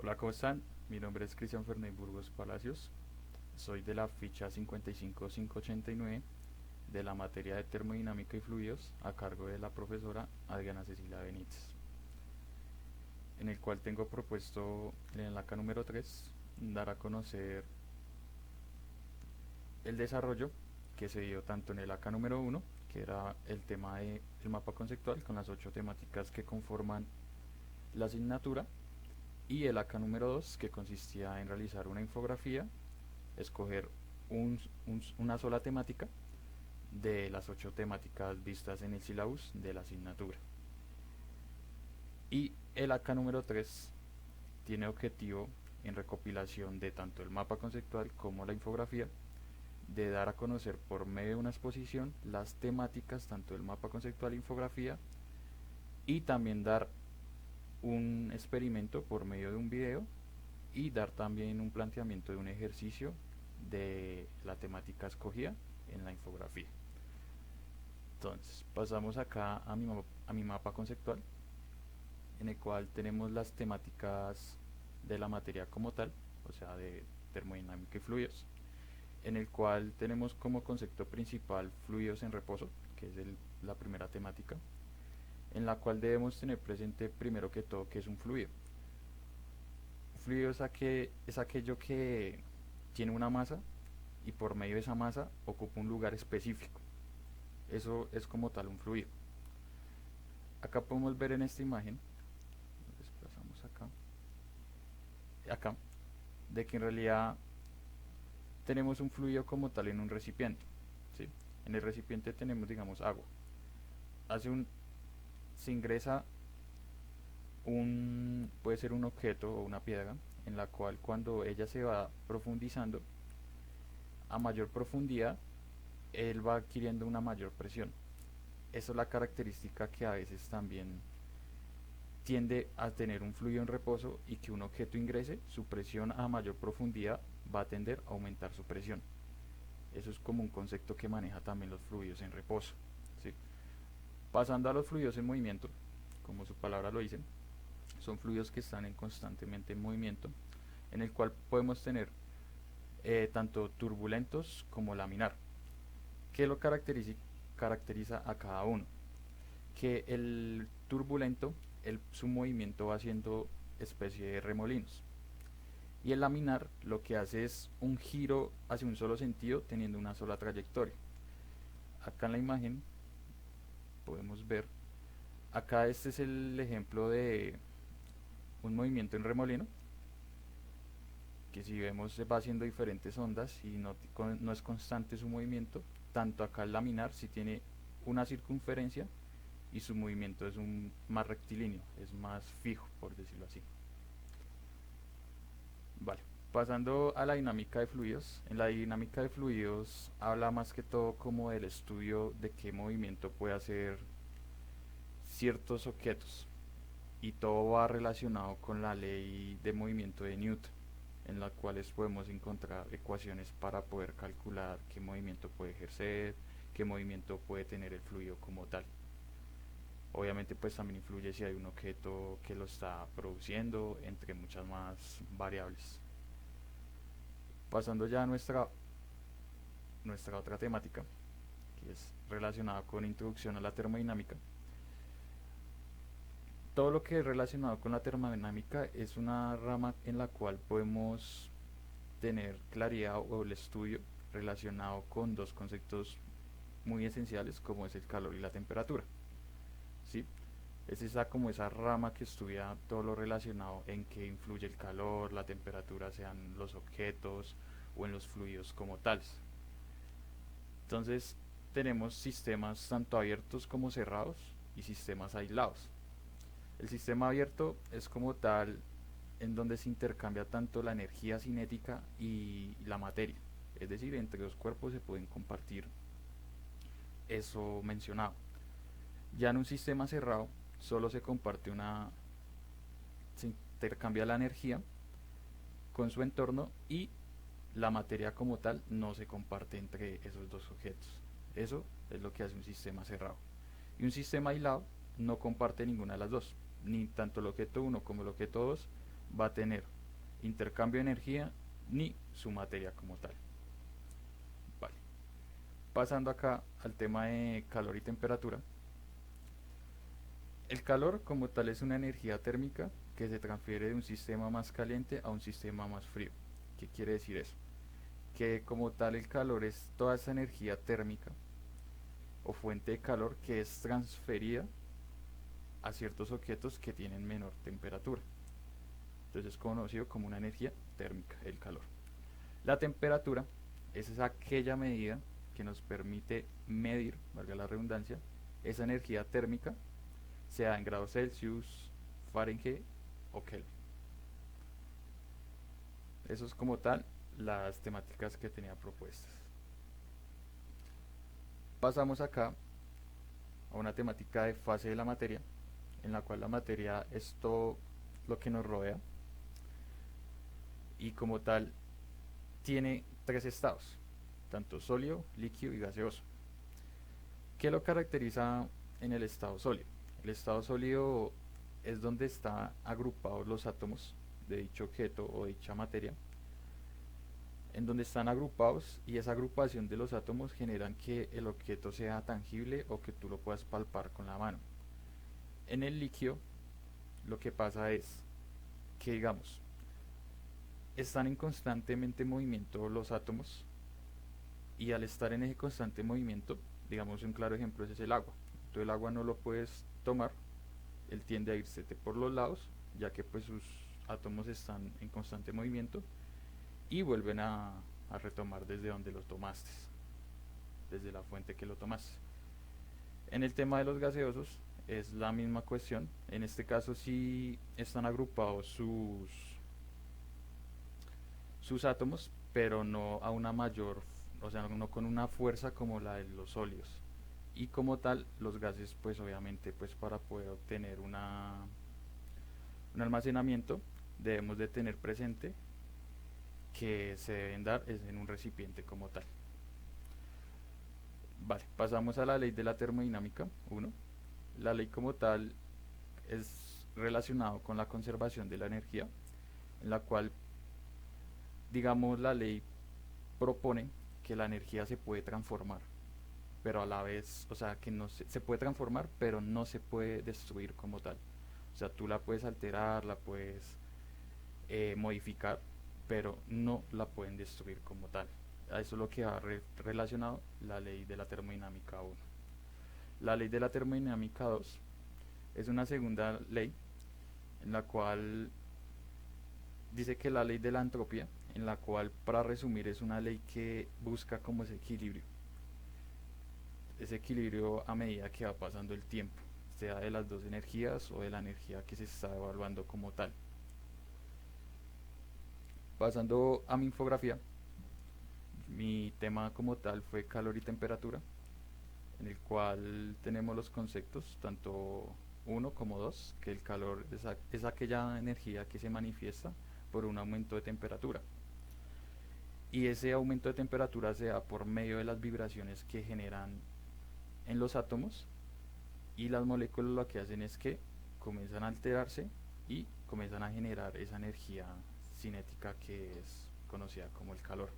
Hola, ¿cómo están? Mi nombre es Cristian Fernández Burgos Palacios. Soy de la ficha 55589 de la materia de termodinámica y fluidos a cargo de la profesora Adriana Cecilia Benítez, en el cual tengo propuesto en la K número 3 dar a conocer el desarrollo que se dio tanto en el AK número 1, que era el tema del mapa conceptual con las 8 temáticas que conforman la asignatura, y el AK número 2, que consistía en realizar una infografía, escoger una sola temática de las 8 temáticas vistas en el syllabus de la asignatura. Y el AK número 3 tiene objetivo en recopilación de tanto el mapa conceptual como la infografía, de dar a conocer por medio de una exposición las temáticas tanto del mapa conceptual e infografía, y también dar un experimento por medio de un video, y dar también un planteamiento de un ejercicio de la temática escogida en la infografía. Entonces pasamos acá a mi mapa conceptual, en el cual tenemos las temáticas de la materia como tal, o sea, de termodinámica y fluidos, en el cual tenemos como concepto principal fluidos en reposo, que es la primera temática, en la cual debemos tener presente primero que todo que es un fluido. Un fluido es aquello que tiene una masa y por medio de esa masa ocupa un lugar específico. Eso es como tal un fluido. Acá podemos ver en esta imagen, nos desplazamos acá, de que en realidad tenemos un fluido como tal en un recipiente, ¿sí? En el recipiente tenemos, digamos, agua. Hace un, se ingresa puede ser un objeto o una piedra, en la cual cuando ella se va profundizando, a mayor profundidad, él va adquiriendo una mayor presión. Esa es la característica que a veces también tiende a tener un fluido en reposo, y que un objeto ingrese, su presión a mayor profundidad va a tender a aumentar su presión. Eso es como un concepto que maneja también los fluidos en reposo, ¿sí? Pasando a los fluidos en movimiento, como su palabra lo dice, son fluidos que están constantemente en movimiento, en el cual podemos tener tanto turbulentos como laminar. ¿Qué lo caracteriza a cada uno? Que el turbulento, su movimiento va haciendo especie de remolinos, y el laminar lo que hace es un giro hacia un solo sentido teniendo una sola trayectoria. Acá en la imagen podemos ver, acá este es el ejemplo de un movimiento en remolino, que si vemos va haciendo diferentes ondas y no es constante su movimiento. Tanto acá el laminar si tiene una circunferencia y su movimiento es más rectilíneo, es más fijo, por decirlo así. Vale, pasando a la dinámica de fluidos. En la dinámica de fluidos habla más que todo como del estudio de qué movimiento puede hacer ciertos objetos, y todo va relacionado con la ley de movimiento de Newton, en las cuales podemos encontrar ecuaciones para poder calcular qué movimiento puede ejercer, qué movimiento puede tener el fluido como tal. Obviamente pues también influye si hay un objeto que lo está produciendo, entre muchas más variables. Pasando ya a nuestra otra temática, que es relacionada con introducción a la termodinámica. Todo lo que es relacionado con la termodinámica es una rama en la cual podemos tener claridad o el estudio relacionado con dos conceptos muy esenciales, como es el calor y la temperatura, ¿sí? Es como esa rama que estudia todo lo relacionado en que influye el calor, la temperatura, sean los objetos o en los fluidos como tales. Entonces tenemos sistemas tanto abiertos como cerrados y sistemas aislados. El sistema abierto es como tal en donde se intercambia tanto la energía cinética y la materia, es decir, entre dos cuerpos se pueden compartir eso mencionado. Ya en un sistema cerrado solo se intercambia la energía con su entorno, y la materia como tal no se comparte entre esos dos objetos. Eso es lo que hace un sistema cerrado. Y un sistema aislado no comparte ninguna de las dos, ni tanto el objeto 1 como el objeto 2 va a tener intercambio de energía ni su materia como tal. Vale. Pasando acá al tema de calor y temperatura. El calor como tal es una energía térmica que se transfiere de un sistema más caliente a un sistema más frío. ¿Qué quiere decir eso? Que como tal el calor es toda esa energía térmica o fuente de calor que es transferida a ciertos objetos que tienen menor temperatura. Entonces es conocido como una energía térmica, el calor. La temperatura es aquella medida que nos permite medir, valga la redundancia, esa energía térmica, sea en grados Celsius, Fahrenheit o Kelvin. Eso es como tal las temáticas que tenía propuestas. Pasamos acá a una temática de fase de la materia, en la cual la materia es todo lo que nos rodea y como tal tiene tres estados, tanto sólido, líquido y gaseoso. ¿Qué lo caracteriza en el estado sólido? El estado sólido es donde están agrupados los átomos de dicho objeto o dicha materia, en donde están agrupados, y esa agrupación de los átomos generan que el objeto sea tangible o que tú lo puedas palpar con la mano. En el líquido lo que pasa es que, digamos, están en constantemente movimiento los átomos, y al estar en ese constante movimiento, digamos un claro ejemplo es el agua. Tú el agua no lo puedes tomar, él tiende a irse por los lados, ya que pues sus átomos están en constante movimiento y vuelven a retomar desde donde lo tomaste, desde la fuente que lo tomaste. En el tema de los gaseosos es la misma cuestión. En este caso sí están agrupados sus átomos, pero no a una mayor, o sea, no con una fuerza como la de los sólidos. Y como tal, los gases, pues obviamente, pues para poder obtener un almacenamiento, debemos de tener presente que se deben dar en un recipiente como tal. Vale, pasamos a la ley de la termodinámica 1. La ley como tal es relacionado con la conservación de la energía, en la cual, digamos, la ley propone que la energía se puede transformar, pero a la vez, o sea, que no se puede transformar, pero no se puede destruir como tal. O sea, tú la puedes alterar, la puedes modificar, pero no la pueden destruir como tal. A eso es lo que va relacionado la ley de la termodinámica 1. La ley de la termodinámica 2 es una segunda ley en la cual dice que la ley de la entropía, en la cual, para resumir, es una ley que busca como ese equilibrio a medida que va pasando el tiempo, sea de las dos energías o de la energía que se está evaluando como tal. Pasando a mi infografía, mi tema como tal fue calor y temperatura, en el cual tenemos los conceptos tanto uno como dos, que el calor es aquella energía que se manifiesta por un aumento de temperatura, y ese aumento de temperatura se da por medio de las vibraciones que generan en los átomos, y las moléculas lo que hacen es que comienzan a alterarse y comienzan a generar esa energía cinética que es conocida como el calor.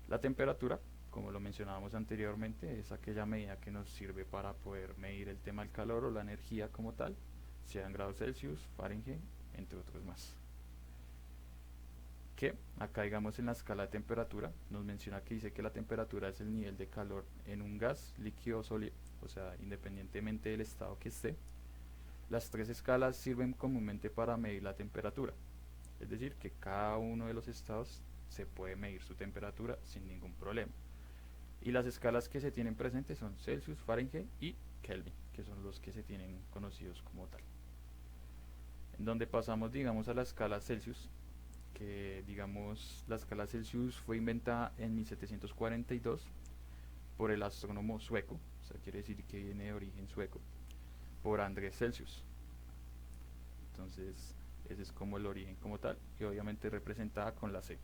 La temperatura, como lo mencionábamos anteriormente, es aquella medida que nos sirve para poder medir el tema del calor o la energía como tal, sea en grados Celsius, Fahrenheit, entre otros más. Que acá, digamos, en la escala de temperatura nos menciona que dice que la temperatura es el nivel de calor en un gas, líquido o sólido, o sea, independientemente del estado que esté. Las tres escalas sirven comúnmente para medir la temperatura, es decir, que cada uno de los estados se puede medir su temperatura sin ningún problema. Y las escalas que se tienen presentes son Celsius, Fahrenheit y Kelvin, que son los que se tienen conocidos como tal. En donde pasamos, digamos, a la escala Celsius, que, digamos, la escala Celsius fue inventada en 1742 por el astrónomo sueco, o sea, quiere decir que viene de origen sueco, por Andrés Celsius. Entonces, ese es como el origen como tal, y obviamente representada con la C.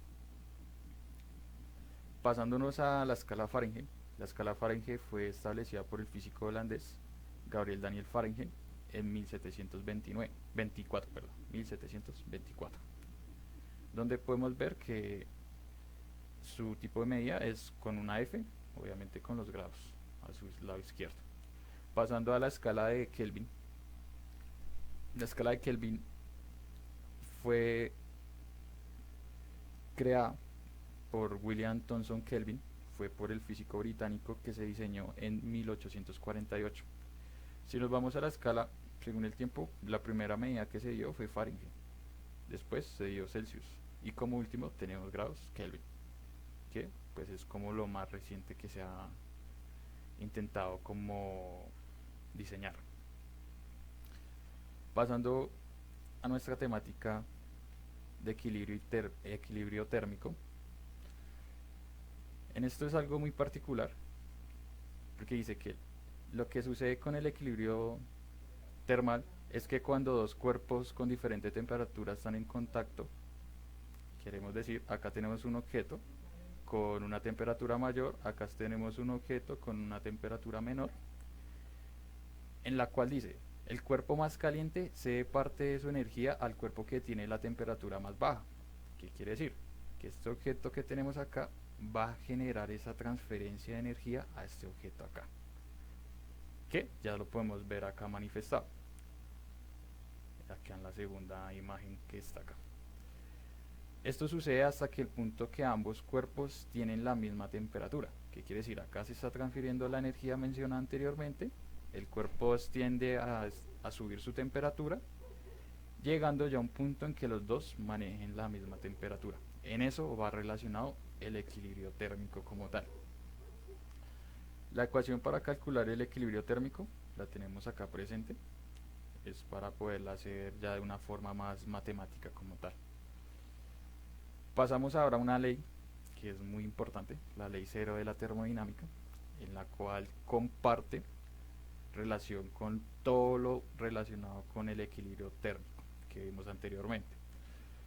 Pasándonos a la escala Fahrenheit fue establecida por el físico holandés Gabriel Daniel Fahrenheit, en 1724, donde podemos ver que su tipo de medida es con una F, obviamente con los grados a su lado izquierdo. Pasando a la escala de Kelvin. La escala de Kelvin fue creada por William Thomson Kelvin, fue por el físico británico que se diseñó en 1848. Si nos vamos a la escala, según el tiempo, la primera medida que se dio fue Fahrenheit, después se dio Celsius y como último tenemos grados Kelvin, que pues es como lo más reciente que se ha intentado como diseñar. Pasando a nuestra temática de equilibrio térmico. En esto es algo muy particular, porque dice que lo que sucede con el equilibrio termal es que cuando dos cuerpos con diferente temperatura están en contacto, queremos decir, acá tenemos un objeto con una temperatura mayor, acá tenemos un objeto con una temperatura menor, en la cual dice, el cuerpo más caliente cede parte de su energía al cuerpo que tiene la temperatura más baja. ¿Qué quiere decir? Que este objeto que tenemos acá va a generar esa transferencia de energía a este objeto acá, que ya lo podemos ver acá manifestado, acá en la segunda imagen que está acá. Esto sucede hasta que el punto que ambos cuerpos tienen la misma temperatura. ¿Qué quiere decir? Acá se está transfiriendo la energía mencionada anteriormente, el cuerpo tiende a subir su temperatura, llegando ya a un punto en que los dos manejen la misma temperatura. En eso va relacionado el equilibrio térmico como tal. La ecuación para calcular el equilibrio térmico la tenemos acá presente, es para poderla hacer ya de una forma más matemática como tal. Pasamos ahora a una ley que es muy importante, la ley cero de la termodinámica, en la cual comparte relación con todo lo relacionado con el equilibrio térmico que vimos anteriormente.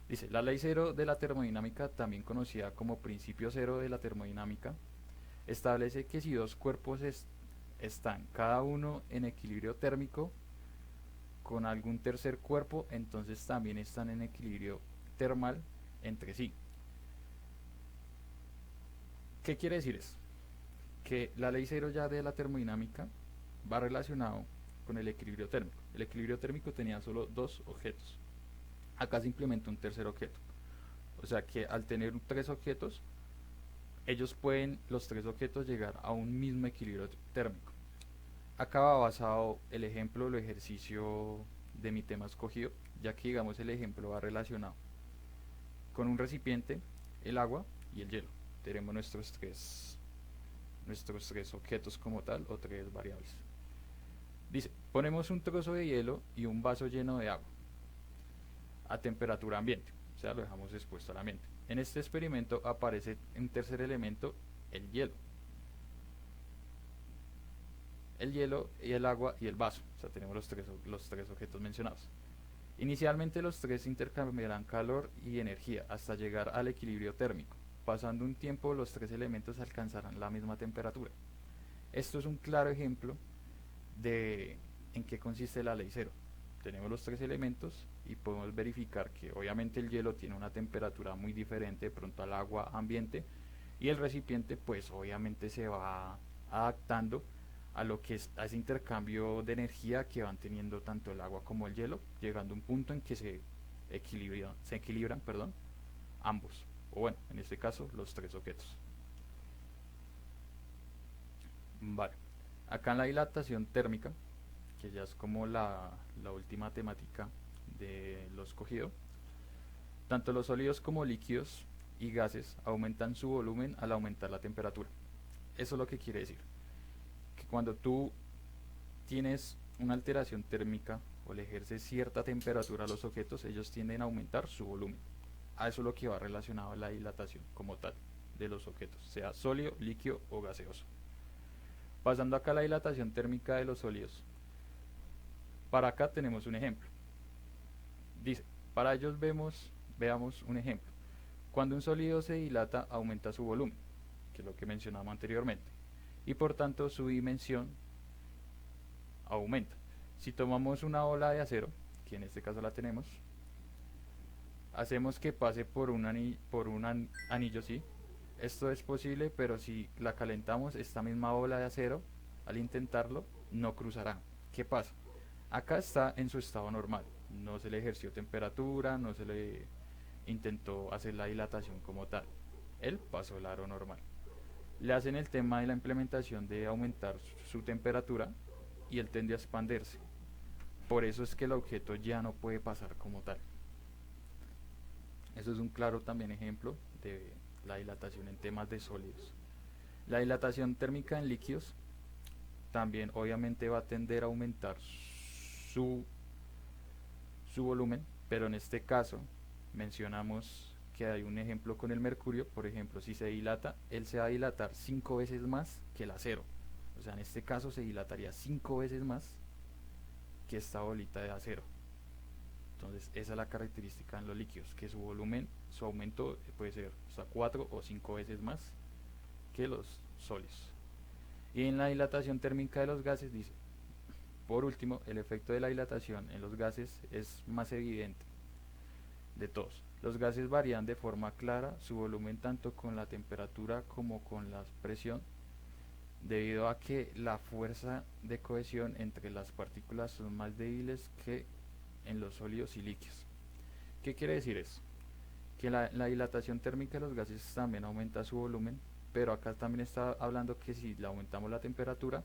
Dice, la ley cero de la termodinámica, también conocida como principio cero de la termodinámica, establece que si dos cuerpos están cada uno en equilibrio térmico con algún tercer cuerpo, entonces también están en equilibrio termal entre sí. ¿Qué quiere decir eso? Que la ley cero ya de la termodinámica va relacionado con el equilibrio térmico. El equilibrio térmico tenía solo dos objetos. Acá se implementa un tercer objeto. O sea que al tener tres objetos, los tres objetos llegar a un mismo equilibrio térmico. Acá va basado el ejemplo, el ejercicio de mi tema escogido, ya que digamos el ejemplo va relacionado con un recipiente, el agua y el hielo. Tenemos nuestros tres objetos como tal, o tres variables. Dice, ponemos un trozo de hielo y un vaso lleno de agua a temperatura ambiente, o sea, lo dejamos expuesto al ambiente. En este experimento aparece un tercer elemento, el hielo. El hielo y el agua y el vaso, o sea, tenemos los tres objetos mencionados. Inicialmente los tres intercambiarán calor y energía hasta llegar al equilibrio térmico. Pasando un tiempo, los tres elementos alcanzarán la misma temperatura. Esto es un claro ejemplo de en qué consiste la ley cero. Tenemos los tres elementos y podemos verificar que obviamente el hielo tiene una temperatura muy diferente de pronto al agua ambiente, y el recipiente pues obviamente se va adaptando a lo que es a ese intercambio de energía que van teniendo tanto el agua como el hielo, llegando a un punto en que se equilibran ambos, o bueno, en este caso los tres objetos. Vale, acá en la dilatación térmica, que ya es como la última temática de lo escogido, tanto los sólidos como líquidos y gases aumentan su volumen al aumentar la temperatura. Eso es lo que quiere decir que cuando tú tienes una alteración térmica o le ejerces cierta temperatura a los objetos, ellos tienden a aumentar su volumen. A eso es lo que va relacionado a la dilatación como tal de los objetos, sea sólido, líquido o gaseoso. Pasando acá a la dilatación térmica de los sólidos, para acá tenemos un ejemplo. Dice, para ellos veamos un ejemplo. Cuando un sólido se dilata, aumenta su volumen, que es lo que mencionamos anteriormente, y por tanto su dimensión aumenta. Si tomamos una bola de acero, que en este caso la tenemos, hacemos que pase por un anillo, sí. Esto es posible, pero si la calentamos, esta misma bola de acero, al intentarlo, no cruzará. ¿Qué pasa? Acá está en su estado normal. No se le ejerció temperatura, no se le intentó hacer la dilatación como tal. Él pasó el aro normal. Le hacen el tema de la implementación de aumentar su temperatura y él tiende a expandirse. Por eso es que el objeto ya no puede pasar como tal. Eso es un claro también ejemplo de la dilatación en temas de sólidos. La dilatación térmica en líquidos también obviamente va a tender a aumentar su, su volumen, pero en este caso mencionamos que hay un ejemplo con el mercurio. Por ejemplo, si se dilata, él se va a dilatar 5 veces más que el acero. O sea, en este caso se dilataría 5 veces más que esta bolita de acero. Entonces esa es la característica en los líquidos, que su volumen, su aumento puede ser hasta 4 o 5 veces más que los sólidos. Y en la dilatación térmica de los gases dice, por último, el efecto de la dilatación en los gases es más evidente de todos. Los gases varían de forma clara su volumen tanto con la temperatura como con la presión, debido a que la fuerza de cohesión entre las partículas son más débiles que en los sólidos y líquidos. ¿Qué quiere decir eso? Que la dilatación térmica de los gases también aumenta su volumen, pero acá también está hablando que si le aumentamos la temperatura,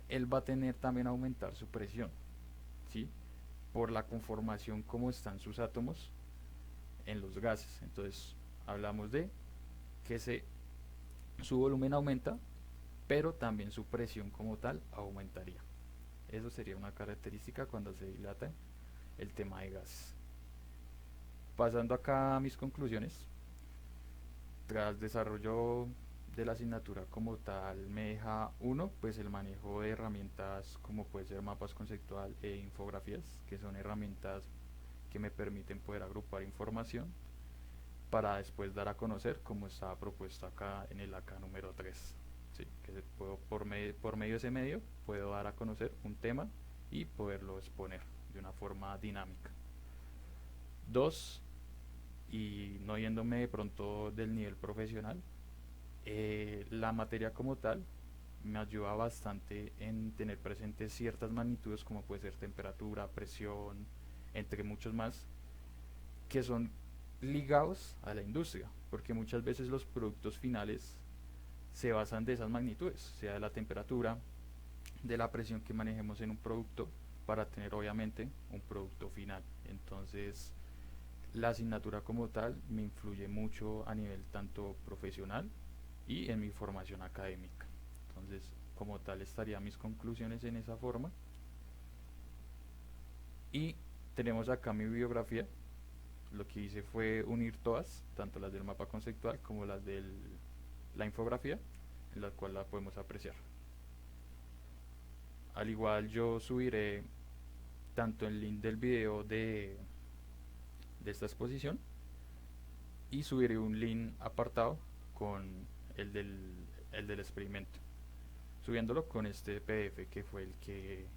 él va a tener también a aumentar su presión, ¿sí? Por la conformación como están sus átomos en los gases. Entonces hablamos de que su volumen aumenta, pero también su presión como tal aumentaría. Eso sería una característica cuando se dilata el tema de gases. Pasando acá a mis conclusiones, tras desarrollo de la asignatura como tal me deja uno, pues el manejo de herramientas como puede ser mapas conceptual e infografías, que son herramientas que me permiten poder agrupar información para después dar a conocer como está propuesto acá en el AK número 3. Sí, que puedo, por medio de ese medio puedo dar a conocer un tema y poderlo exponer de una forma dinámica. Dos, y no yéndome de pronto del nivel profesional, la materia como tal me ayuda bastante en tener presentes ciertas magnitudes como puede ser temperatura, presión, entre muchos más, que son ligados a la industria, porque muchas veces los productos finales se basan de esas magnitudes, sea de la temperatura, de la presión que manejemos en un producto para tener obviamente un producto final. Entonces la asignatura como tal me influye mucho a nivel tanto profesional y en mi formación académica. Entonces, como tal, estarían mis conclusiones en esa forma. Y tenemos acá mi bibliografía. Lo que hice fue unir todas, tanto las del mapa conceptual como las de la infografía, en la cual la podemos apreciar. Al igual yo subiré tanto el link del video de esta exposición y subiré un link apartado con el del experimento, subiéndolo con este PDF que fue